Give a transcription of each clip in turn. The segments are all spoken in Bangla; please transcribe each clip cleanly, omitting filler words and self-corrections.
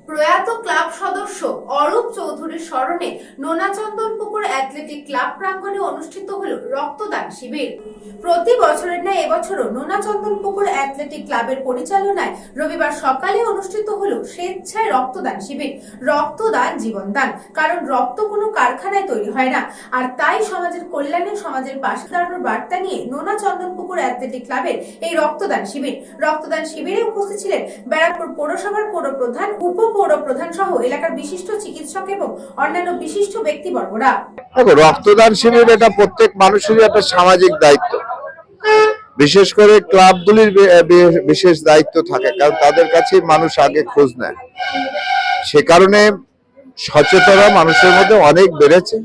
প্রয়াত ক্লাব সদস্য অরূপ চৌধুরীর স্মরণে নোনাচন্দনপুকুর অ্যাথলেটিক ক্লাব প্রাঙ্গণে অনুষ্ঠিত হলো রক্তদান শিবির। প্রতি বছরের ন্যায় এবছরও নোনাচন্দনপুকুর অ্যাথলেটিক ক্লাবের পরিচালনায় রবিবার সকালে অনুষ্ঠিত হলো স্বেচ্ছায় রক্তদান শিবির। রক্তদান জীবনদান, কারণ রক্ত কোনো কারখানায় তৈরি হয় না, আর তাই সমাজের কল্যাণে সমাজের পাশে দাঁড়ানোর বার্তা নিয়ে নোনাচন্দনপুকুর অ্যাথলেটিক ক্লাবের এই রক্তদান শিবির। রক্তদান শিবিরে উপস্থিত ছিলেন ব্যারাকপুর পৌরসভার পৌরপ্রধান, উপপৌরপ্রধান সহ এলাকার বিশিষ্ট চিকিৎসক এবং অন্যান্য বিশিষ্ট ব্যক্তিবর্গরা। রক্তদান শিবির এটা প্রত্যেক মানুষেরই একটা সামাজিক দায়িত্ব, বিশেষ করে ক্লাবগুলির বিশেষ দায়িত্ব থাকে, কারণ তাদের কাছে মানুষ আগে খোঁজ নেয়। সে কারণে সচেতনতা মানুষের মধ্যে অনেক বেড়েছে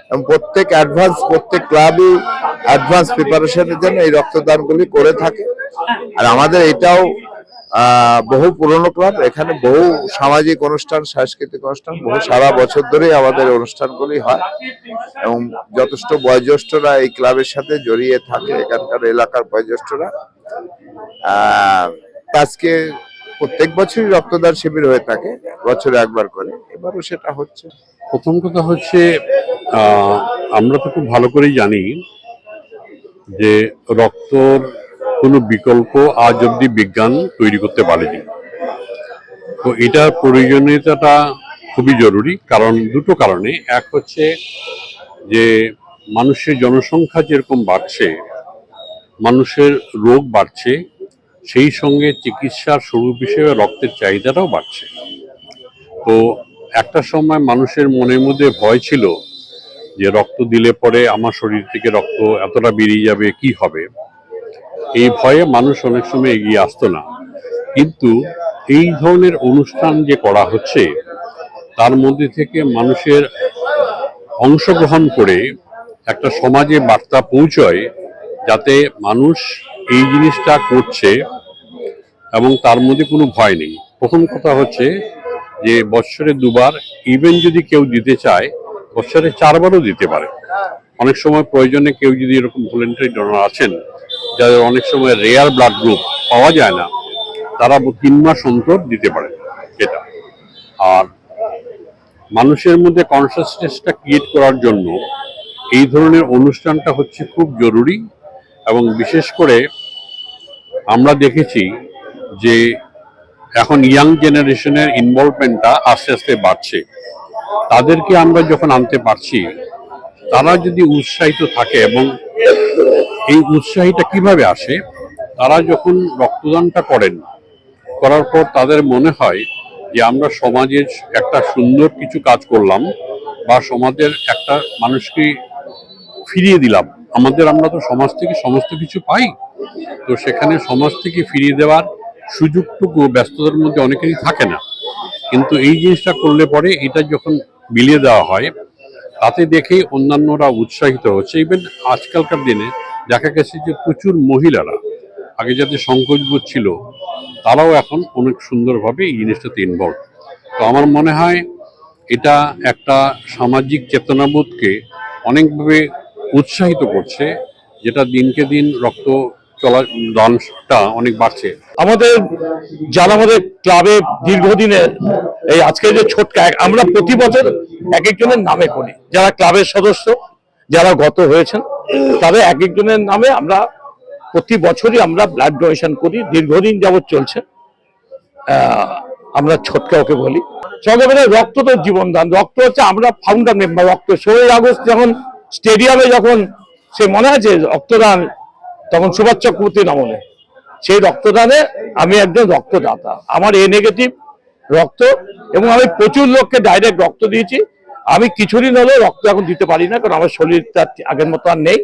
এবং প্রত্যেক ক্লাবই অ্যাডভান্স প্রিপারেশনের জন্য এই রক্তদানগুলি করে থাকে। আর আমাদের এটাও বহু পুরনো ক্লাব, এখানে বহু সামাজিক অনুষ্ঠান, সাংস্কৃতিক অনুষ্ঠান বহু সারা বছর ধরেই আমাদের অনুষ্ঠানগুলি হয় এবং যথেষ্ট বয়োজ্যেষ্ঠরা এই ক্লাবের সাথে জড়িয়ে থাকে, এখানকার এলাকার বয়োজ্যেষ্ঠরা। আজকে প্রত্যেক বছরই রক্তদান শিবির হয়ে থাকে, বছরে একবার করে, এবারও সেটা হচ্ছে। প্রথম কথা হচ্ছে আমরা তো খুব ভালো করেই জানি যে রক্তর কোনো বিকল্প আজ অব্দি বিজ্ঞান তৈরি করতে পারেনি। তো এটার প্রয়োজনীয়তাটা খুবই জরুরি, কারণ দুটো কারণে। এক হচ্ছে যে মানুষের জনসংখ্যা যেরকম বাড়ছে, মানুষের রোগ বাড়ছে, সেই সঙ্গে চিকিৎসার স্বরূপ হিসেবে রক্তের চাহিদাটাও বাড়ছে। তো একটা সময় মানুষের মনের মধ্যে ভয় ছিল যে রক্ত দিলে পরে আমার শরীর থেকে রক্ত এতটা বেরিয়ে যাবে, কি হবে। এই ভয়ে মানুষ অনেক সময় এগিয়ে আসতো না। কিন্তু এই ধরনের অনুষ্ঠান যে করা হচ্ছে, তার মধ্যে থেকে মানুষের অংশগ্রহণ করে একটা সমাজে বার্তা পৌঁছয়, যাতে মানুষ এই জিনিসটা করছে এবং তার মধ্যে কোনো ভয় নেই। প্রথম কথা হচ্ছে যে বছরে দুবার, ইভেন যদি কেউ দিতে চায় বছরে 4 বারও দিতে পারে। অনেক সময় প্রয়োজনে কেউ যদি এরকম ভলেন্টারি ডোনার আছেন যাদের অনেক সময় রেয়ার ব্লাড গ্রুপ পাওয়া যায় না, তারা 3 মাস অন্তর দিতে পারে এটা। আর মানুষের মধ্যে কনসাসনেসটা ক্রিয়েট করার জন্য এই ধরনের অনুষ্ঠানটা হচ্ছে খুব জরুরি। এবং বিশেষ করে আমরা দেখেছি যে এখন ইয়াং জেনারেশনের ইনভলভমেন্টটা আস্তে আস্তে বাড়ছে। তাদেরকে আমরা যখন আনতে পারছি, তারা যদি উৎসাহিত থাকে, এবং এই উৎসাহীটা কিভাবে আসে, তারা যখন রক্তদানটা করার পর তাদের মনে হয় যে আমরা সমাজের একটা সুন্দর কিছু কাজ করলাম, বা সমাজের একটা মানুষকে ফিরিয়ে দিলাম। আমরা তো সমাজ থেকে সমস্ত কিছু পাই, তো সেখানে সমাজ থেকে ফিরিয়ে দেওয়ার সুযোগটুকু ব্যস্ততার মধ্যে অনেকেরই থাকে না। কিন্তু এই জিনিসটা করলে পরে এটা যখন বিলিয়ে দেওয়া হয়, তাতে দেখেই অন্যান্যরা উৎসাহিত হচ্ছে। ইভেন আজকালকার দিনে দেখা গেছে যে প্রচুর মহিলারা আগে যাদের সংকোচবোধ ছিল, তারাও এখন অনেক সুন্দরভাবে এই জিনিসটাতে ইনভলভ। তো আমার মনে হয় এটা একটা সামাজিক চেতনাবোধকে অনেকভাবে উৎসাহিত করছে, যেটা দিনকে দিন রক্ত দানটা অনেক বাড়ছে। আমাদের ক্লাবে দীর্ঘদিনের এই আজকে যে ছোটকা, আমরা প্রতি বছর এক একজনের নামে করি। যারা ক্লাবের সদস্য, যারা গত হয়েছেন, তাদের এক একজনের নামে আমরা প্রতি বছরই আমরা ব্লাড ডোনেশন করি। দীর্ঘদিন যাবৎ চলছে। আমরা ছোটকা ওকে বলি। সঙ্গে রক্ত তো জীবনদান। রক্ত হচ্ছে, আমরা ফাউন্ডার মেম্বার। রক্ত 16 আগস্ট যখন স্টেডিয়ামে যখন সে মনে আছে রক্তদান, তখন সুভাষ চক্রবর্তীর আমলে সেই রক্তদানে আমি একজন রক্তদাতা। আমার এ নেগেটিভ রক্ত, এবং আমি প্রচুর লোককে ডাইরেক্ট রক্ত দিয়েছি। আমি কিছুদিন হলেও রক্ত এখন দিতে পারি না, কারণ আমার শরীরটা আগের মতো আর নেই।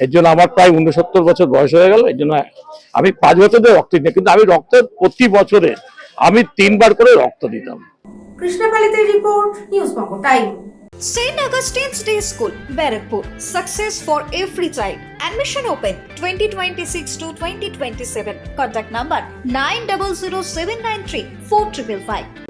এর জন্য আমার প্রায় 69 বছর বয়স হয়ে গেল। এর জন্য আমি 5 বছর ধরে রক্ত দিই, কিন্তু আমি প্রতি বছরে আমি 3 বার করে রক্ত দিতাম। কৃষ্ণকালীদের report, news Banga time. St. Augustine's Day School, Barakpur. Success for every child. Admission open 2026 to 2027. Contact number 900793 4555.